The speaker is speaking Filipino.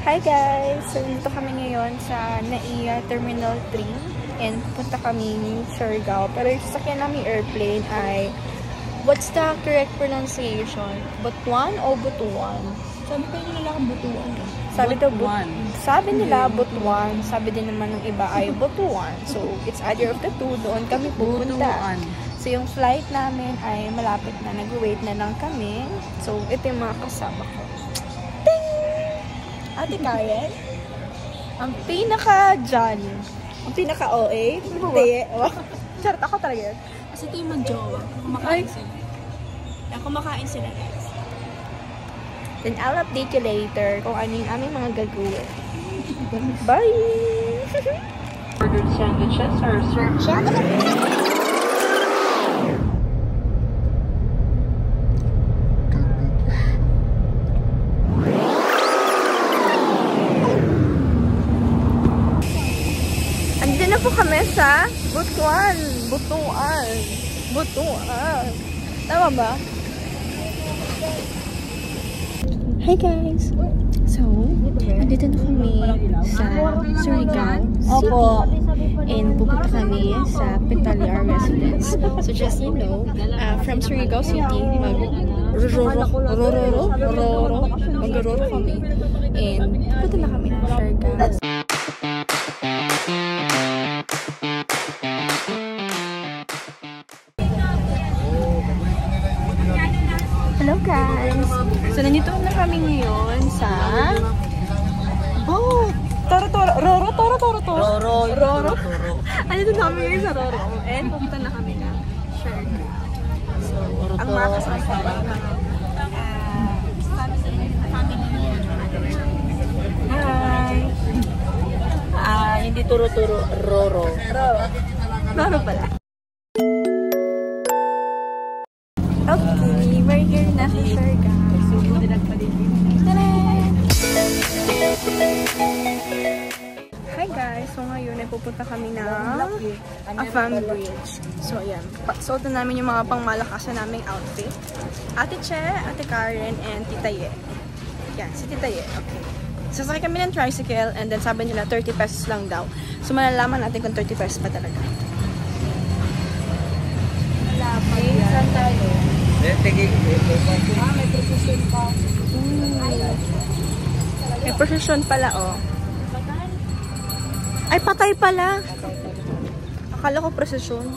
Hi guys! So, dito kami ngayon sa NAIA Terminal 3 and punta kami Siargao. Pero yung sasakyan namin airplane ay what's the correct pronunciation? Butuan o Butuan? Sabi kayo nila kung Butuan. Sabi nila Butuan. Sabi din naman ng iba ay Butuan. So, it's either of the two. Doon kami pupunta. Butuan. So, yung flight namin ay malapit na. Nag-wait na lang kami. So, ito yung mga kasama ko. Ate Karen, ang pinaka-John, ang pinaka-OA, hindi. Charot, ako talaga yun. Kasi ito yung mag-jowa. Kumakain sila. Kumakain sila, guys. Then, I'll update you later kung ano yung aming mga gagawin. Bye! Ordered sandwiches are served. Andito na po kami sa Butuan. Tama ba? Hi guys! So, andito na kami sa Surigao City. And pupunta kami sa Petaliar Residence. So just you know, from Surigao City, mag-roro kami. And pupunta na kami ng Siargao. Hello guys! So, nandito na kami ngayon sa Roro. Nandito na kami ngayon sa Roro. And pupunta na kami na Siargao. So, ang mga kasama ko ba? Family niya. Hi! Hindi turo-turo, Roro. Roro pala. Okay, we're here na sa Siargao. Hi guys! So ngayon ay pupunta kami ng Afam Bridge. So ayan, suot na namin yung mga pangmalakasan naming outfit. Ate Che, Ate Karen, and Tita Ye. Yan, si Tita Ye. Okay. Sasakay kami ng tricycle and then sabi nila 30 pesos lang daw. So malalaman natin kung 30 pesos pa talaga. Okay, saan tayo? May precision pa. May precision pala, oh. Ay, patay pala. Akala ko precision.